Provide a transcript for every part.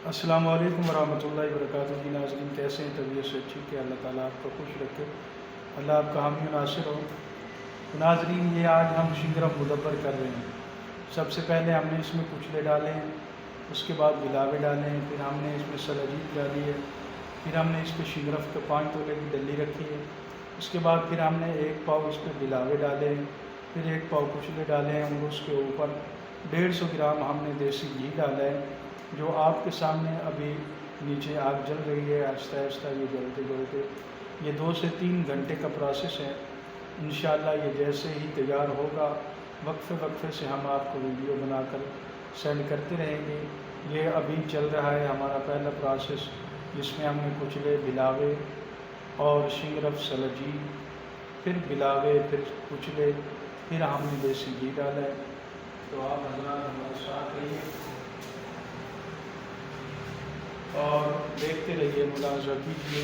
السلام علیکم ورحمۃ اللہ وبرکاتہ جی ناظرین، کیسے ہیں؟ طبیعت سے ٹھیک ہے؟ اللہ تعالیٰ آپ کو خوش رکھے، اللہ آپ کا حامی و ناصر ہو۔ ناظرین، یہ آج ہم شنگرف مدبر کر رہے ہیں۔ سب سے پہلے ہم نے اس میں کچلے ڈالے ہیں، اس کے بعد بلاوے ڈالے ہیں، پھر ہم نے اس میں سلاجید ڈالی ہے، پھر ہم نے اس پہ شنگرف کے 5 تولے کی ڈلی رکھی ہے، اس کے بعد پھر ہم نے 1 پاؤ اس پہ بلاوے ڈالے ہیں، پھر 1 پاؤ کچلے ڈالے ہیں، اور اس کے اوپر 150 گرام ہم نے دیسی گھی ڈالا ہے، جو آپ کے سامنے ابھی نیچے آگ جل رہی ہے، آہستہ آہستہ یہ جلتے جلتے یہ 2 سے 3 گھنٹے کا پروسیس ہے۔ انشاءاللہ یہ جیسے ہی تیار ہوگا وقفے وقفے سے ہم آپ کو ویڈیو بنا کر سینڈ کرتے رہیں گے۔ یہ ابھی چل رہا ہے ہمارا پہلا پروسیس، جس میں ہم نے کچلے، بلاوے اور شنگرف، سلاجید، پھر بلاوے، پھر کچلے، پھر ہم نے دیسی گھی ڈالا ہے۔ تو آپ حضرات ہمارے ساتھ رہیے اور دیکھتے رہیے، ملاحظہ کیجیے۔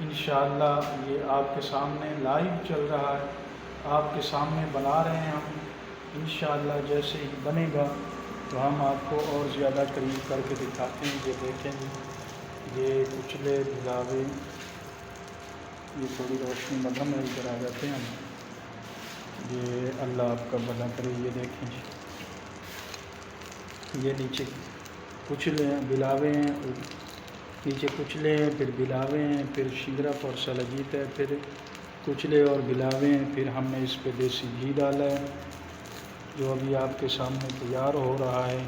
انشاءاللہ یہ آپ کے سامنے لائیو چل رہا ہے، آپ کے سامنے بنا رہے ہیں ہم۔ انشاءاللہ جیسے ہی بنے گا تو ہم آپ کو اور زیادہ قریب کر کے دکھاتے ہیں۔ یہ دیکھیں جی، یہ کچلے، بلاوے، یہ تھوڑی روشنی مدھم ہے، ادھر آ جاتے ہیں ہم۔ یہ اللہ آپ کا بھلا کرے۔ یہ دیکھیں جی، یہ نیچے کچلے ہیں، بلاوے ہیں، نیچے کچلے ہیں، پھر بلاوے ہیں، پھر شنگرف اور سلاجید ہے، پھر کچلے اور بلاوے ہیں، پھر ہم نے اس پہ دیسی گھی ڈالا ہے جو ابھی آپ کے سامنے تیار ہو رہا ہے۔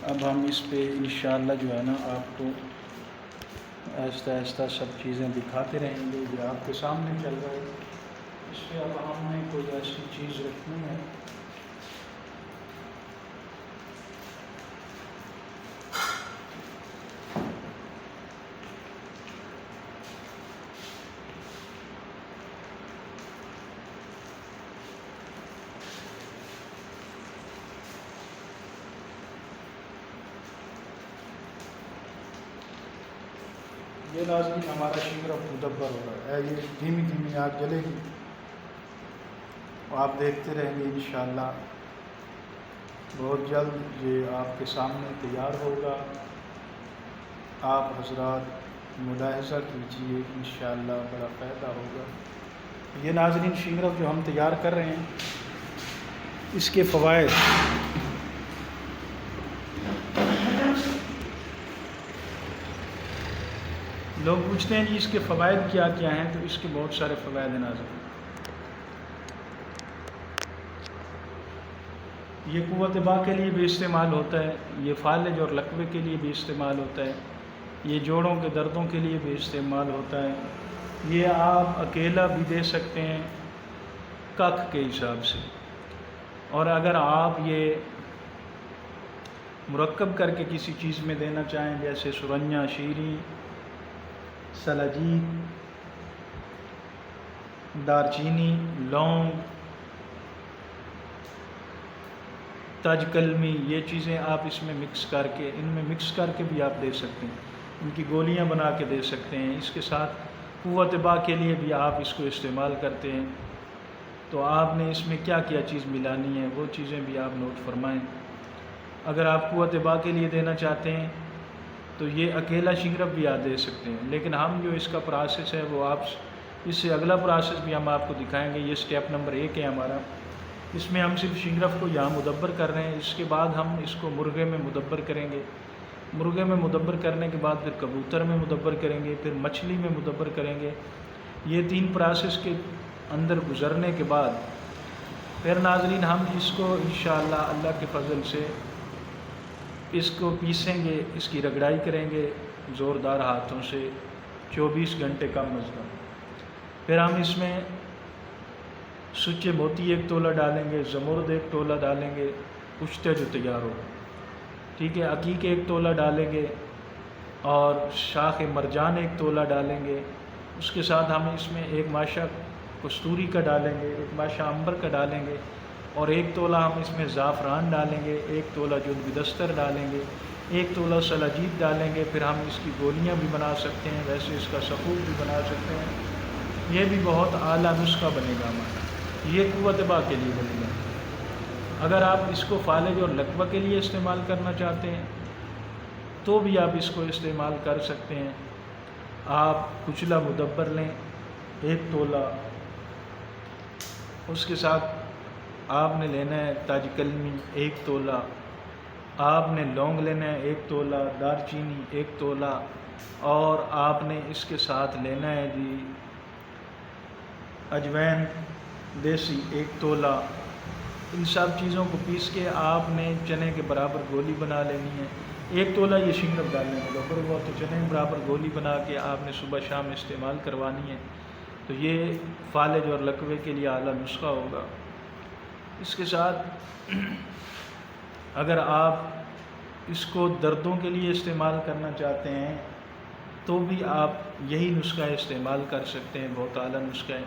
اب ہم اس پہ انشاءاللہ جو ہے نا آپ کو آہستہ آہستہ سب چیزیں دکھاتے رہیں گے۔ یہ آپ کے سامنے چل رہا ہے، اس پہ اب ہم نے کوئی ایسی چیز رکھنی ہے۔ یہ ناظرین ہمارا شنگرف مدبر ہو رہا ہے، یہ دھیمی دھیمی آگ جلے گی، آپ دیکھتے رہیں گے۔ انشاءاللہ بہت جلد یہ آپ کے سامنے تیار ہوگا، آپ حضرات ملاحظہ کیجیے، انشاءاللہ بڑا فائدہ ہوگا۔ یہ ناظرین شنگرف جو ہم تیار کر رہے ہیں، اس کے فوائد لوگ پوچھتے ہیں جی اس کے فوائد کیا کیا ہیں، تو اس کے بہت سارے فوائد ہیں ناظرین۔ یہ قوت باہ کے لیے بھی استعمال ہوتا ہے، یہ فالج اور لقوے کے لیے بھی استعمال ہوتا ہے، یہ جوڑوں کے دردوں کے لیے بھی استعمال ہوتا ہے، یہ آپ اکیلا بھی دے سکتے ہیں ککھ کے حساب سے، اور اگر آپ یہ مرکب کر کے کسی چیز میں دینا چاہیں، جیسے سرنجہ، شیریں، سلاجید، دارچینی، لونگ، تاج کلمی، یہ چیزیں آپ اس میں مکس کر کے، ان میں مکس کر کے بھی آپ دے سکتے ہیں، ان کی گولیاں بنا کے دے سکتے ہیں۔ اس کے ساتھ قوت باہ کے لیے بھی آپ اس کو استعمال کرتے ہیں، تو آپ نے اس میں کیا کیا چیز ملانی ہے وہ چیزیں بھی آپ نوٹ فرمائیں۔ اگر آپ قوت باہ کے لیے دینا چاہتے ہیں تو یہ اکیلا شنگرف بھی آپ دے سکتے ہیں، لیکن ہم جو اس کا پروسیس ہے وہ آپ اس سے اگلا پروسیس بھی ہم آپ کو دکھائیں گے۔ یہ سٹیپ نمبر 1 ہے ہمارا، اس میں ہم صرف شنگرف کو یہاں مدبر کر رہے ہیں، اس کے بعد ہم اس کو مرغے میں مدبر کریں گے، مرغے میں مدبر کرنے کے بعد پھر کبوتر میں مدبر کریں گے، پھر مچھلی میں مدبر کریں گے۔ یہ 3 پروسیس کے اندر گزرنے کے بعد پھر ناظرین ہم اس کو انشاءاللہ اللہ کے فضل سے اس کو پیسیں گے، اس کی رگڑائی کریں گے زوردار ہاتھوں سے 24 گھنٹے کم از کم۔ پھر ہم اس میں سچے موتی 1 تولہ ڈالیں گے، زمرد 1 تولہ ڈالیں گے، کشتے جو تیار ہو، ٹھیک ہے، عقیق 1 تولہ ڈالیں گے، اور شاخ مرجان 1 تولہ ڈالیں گے۔ اس کے ساتھ ہم اس میں 1 ماشا کستوری کا ڈالیں گے، 1 ماشا عنبر کا ڈالیں گے، اور 1 تولہ ہم اس میں زعفران ڈالیں گے، 1 تولہ جوز بدستر ڈالیں گے، 1 تولہ سلاجید ڈالیں گے۔ پھر ہم اس کی گولیاں بھی بنا سکتے ہیں، ویسے اس کا سفود بھی بنا سکتے ہیں، یہ بھی بہت اعلیٰ نسخہ بنے گا ہمارا، یہ قوت باہ کے لیے بنے گا۔ اگر آپ اس کو فالج اور لقوہ کے لیے استعمال کرنا چاہتے ہیں تو بھی آپ اس کو استعمال کر سکتے ہیں۔ آپ کچلا مدبر لیں 1 تولہ، اس کے ساتھ آپ نے لینا ہے تاج کلمی 1 تولہ، آپ نے لونگ لینا ہے 1 تولہ، دار چینی 1 تولہ، اور آپ نے اس کے ساتھ لینا ہے جی اجوین دیسی 1 تولہ۔ ان سب چیزوں کو پیس کے آپ نے چنے کے برابر گولی بنا لینی ہے۔ 1 تولہ یہ شنگرف ڈالنے میں برابر ہوا تو چنے کے برابر گولی بنا کے آپ نے صبح شام استعمال کروانی ہے، تو یہ فالج اور لکوے کے لیے اعلیٰ نسخہ ہوگا۔ اس کے ساتھ اگر آپ اس کو دردوں کے لیے استعمال کرنا چاہتے ہیں تو بھی آپ یہی نسخہ استعمال کر سکتے ہیں، بہت اعلیٰ نسخہ ہے،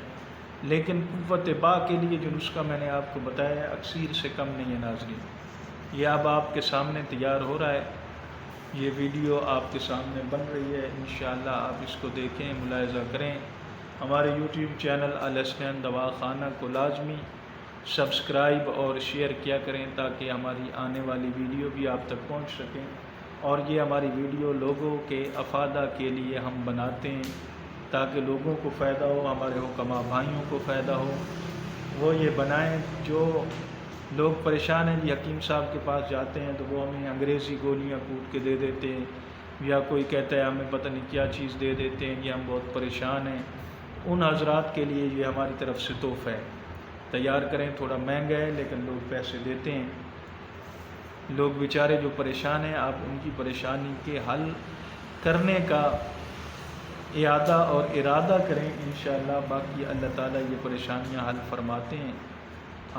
لیکن قوت با کے لیے جو نسخہ میں نے آپ کو بتایا ہے اکثیر سے کم نہیں ہے ناظرین۔ یہ اب آپ کے سامنے تیار ہو رہا ہے، یہ ویڈیو آپ کے سامنے بن رہی ہے، انشاءاللہ آپ اس کو دیکھیں، ملاحظہ کریں۔ ہمارے یوٹیوب چینل الحسنین دواخانہ کو لازمی سبسکرائب اور شیئر کیا کریں تاکہ ہماری آنے والی ویڈیو بھی آپ تک پہنچ سکیں، اور یہ ہماری ویڈیو لوگوں کے افادہ کے لیے ہم بناتے ہیں تاکہ لوگوں کو فائدہ ہو، ہمارے حکماء بھائیوں کو فائدہ ہو، وہ یہ بنائیں۔ جو لوگ پریشان ہیں جی حکیم صاحب کے پاس جاتے ہیں تو وہ ہمیں انگریزی گولیاں کوٹ کے دے دیتے ہیں، یا کوئی کہتا ہے ہمیں پتہ نہیں کیا چیز دے دیتے ہیں کہ ہم بہت پریشان ہیں، ان حضرات کے لیے یہ ہماری طرف سے تحفہ ہے، تیار کریں۔ تھوڑا مہنگا ہے لیکن لوگ پیسے دیتے ہیں، لوگ بیچارے جو پریشان ہیں، آپ ان کی پریشانی کے حل کرنے کا اعادہ اور ارادہ کریں انشاءاللہ، باقی اللہ تعالیٰ یہ پریشانیاں حل فرماتے ہیں۔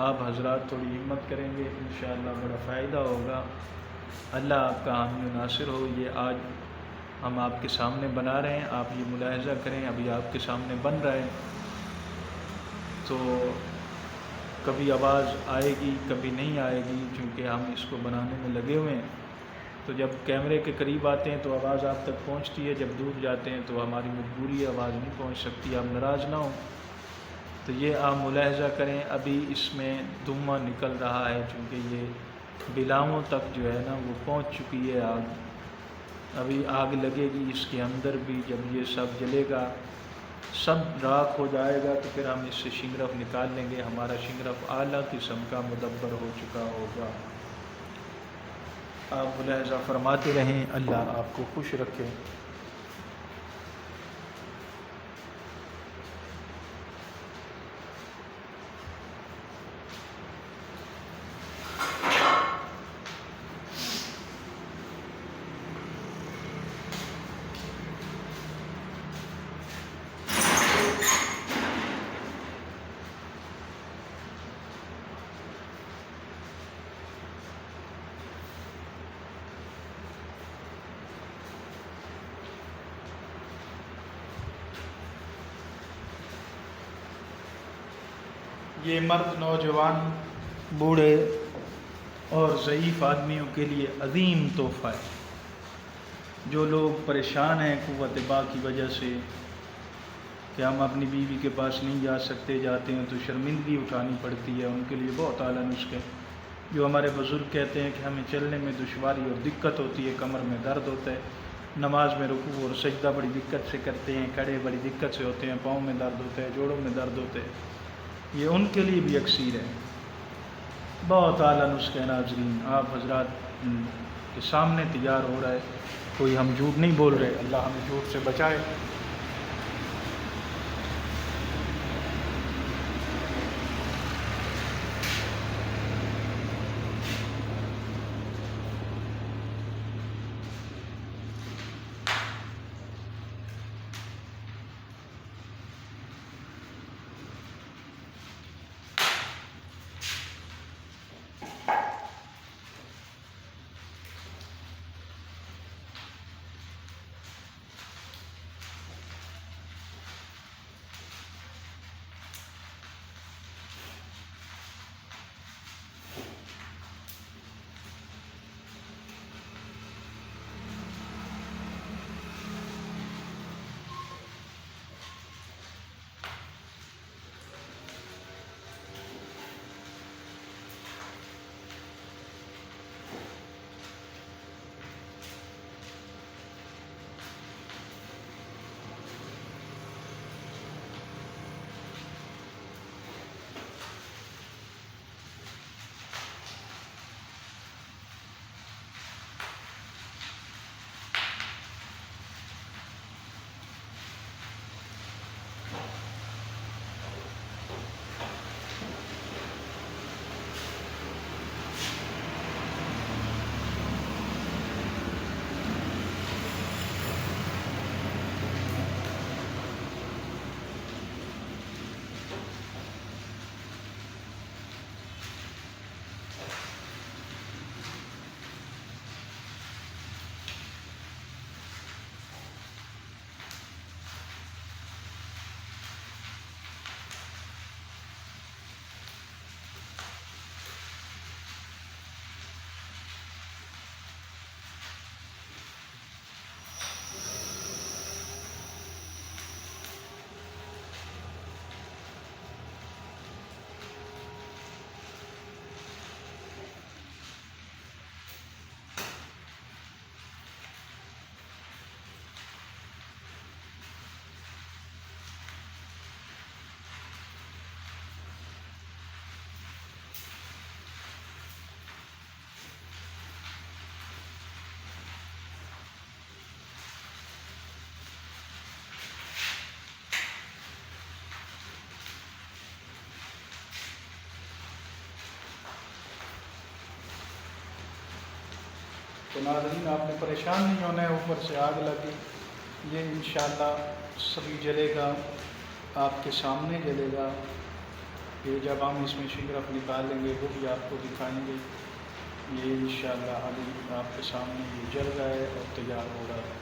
آپ حضرات تھوڑی ہمت کریں گے انشاءاللہ بڑا فائدہ ہوگا، اللہ آپ کا حامی و ناصر ہو۔ یہ آج ہم آپ کے سامنے بنا رہے ہیں، آپ یہ ملاحظہ کریں، ابھی آپ کے سامنے بن رہا ہے، تو کبھی آواز آئے گی کبھی نہیں آئے گی، چونکہ ہم اس کو بنانے میں لگے ہوئے ہیں، تو جب کیمرے کے قریب آتے ہیں تو آواز آپ تک پہنچتی ہے، جب دور جاتے ہیں تو ہماری مجبوری آواز نہیں پہنچ سکتی، آپ ناراض نہ ہوں۔ تو یہ آپ ملاحظہ کریں، ابھی اس میں دھواں نکل رہا ہے، چونکہ یہ بلاؤں تک جو ہے نا وہ پہنچ چکی ہے آگ، ابھی آگ لگے گی اس کے اندر بھی، جب یہ سب جلے گا سب راکھ ہو جائے گا تو پھر ہم اس سے شنگرف نکال لیں گے، ہمارا شنگرف اعلیٰ قسم کا مدبر ہو چکا ہوگا۔ آپ ملاحظہ فرماتے رہیں، اللہ آپ کو خوش رکھے۔ یہ مرد، نوجوان، بوڑھے اور ضعیف آدمیوں کے لیے عظیم تحفہ ہے۔ جو لوگ پریشان ہیں قوت با کی وجہ سے کہ ہم اپنی بیوی کے پاس نہیں جا سکتے، جاتے ہیں تو شرمندگی اٹھانی پڑتی ہے، ان کے لیے بہت اعلیٰ نسخے۔ جو ہمارے بزرگ کہتے ہیں کہ ہمیں چلنے میں دشواری اور دقت ہوتی ہے، کمر میں درد ہوتا ہے، نماز میں رکوع اور سجدہ بڑی دقت سے کرتے ہیں، کھڑے بڑی دقت سے ہوتے ہیں، پاؤں میں درد ہوتا ہے، جوڑوں میں درد ہوتے ہیں، یہ ان کے لیے بھی یکسیر ہے، بہت اعلیٰ نسخہ ہے ناظرین، آپ حضرات کے سامنے تیار ہو رہا ہے، کوئی ہم جھوٹ نہیں بول رہے، اللہ ہمیں جھوٹ سے بچائے۔ تو ناظرین آپ نے پریشان نہیں ہونا ہے، اوپر سے آگ لگی، یہ انشاءاللہ سبھی جلے گا، آپ کے سامنے جلے گا۔ یہ جب ہم اس میں شگرف نکالیں گے وہ بھی آپ کو دکھائیں گے۔ یہ انشاءاللہ ابھی آپ کے سامنے یہ جل رہا ہے اور تیار ہو رہا ہے۔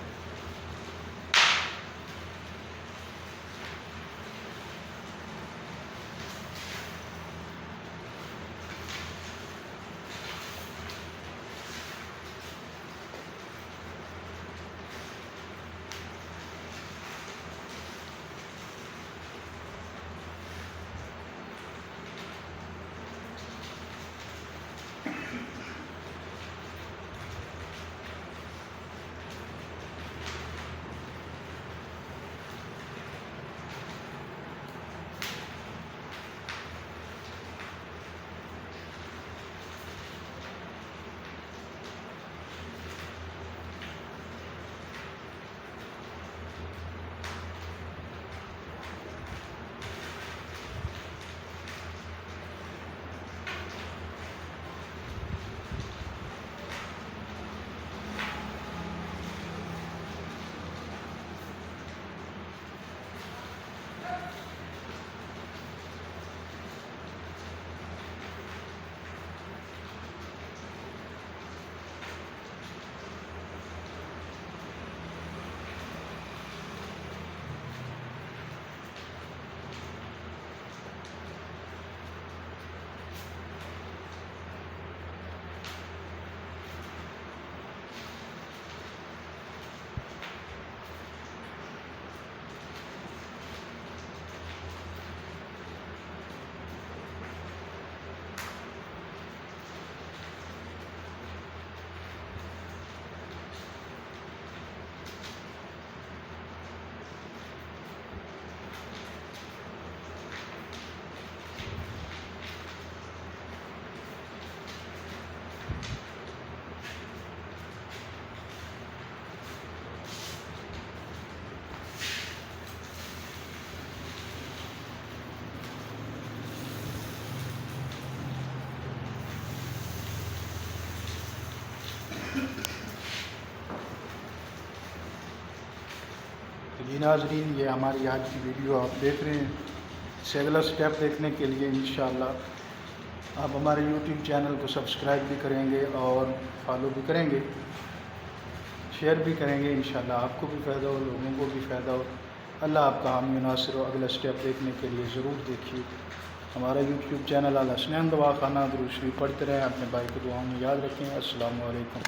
جی ناظرین، یہ ہماری آج کی ویڈیو آپ دیکھ رہے ہیں۔ اس سے اگلا سٹیپ دیکھنے کے لیے انشاءاللہ آپ ہمارے یوٹیوب چینل کو سبسکرائب بھی کریں گے اور فالو بھی کریں گے، شیئر بھی کریں گے۔ انشاءاللہ آپ کو بھی فائدہ ہو، لوگوں کو بھی فائدہ ہو۔ اللہ آپ کا حامی و ناصر ہو۔ اگلا سٹیپ دیکھنے کے لیے ضرور دیکھیے ہمارا یوٹیوب چینل الحسنین دوا خانہ۔ درود شریف پڑھتے رہیں، اپنے بھائی کو دعاؤں میں یاد رکھیں۔ السلام علیکم۔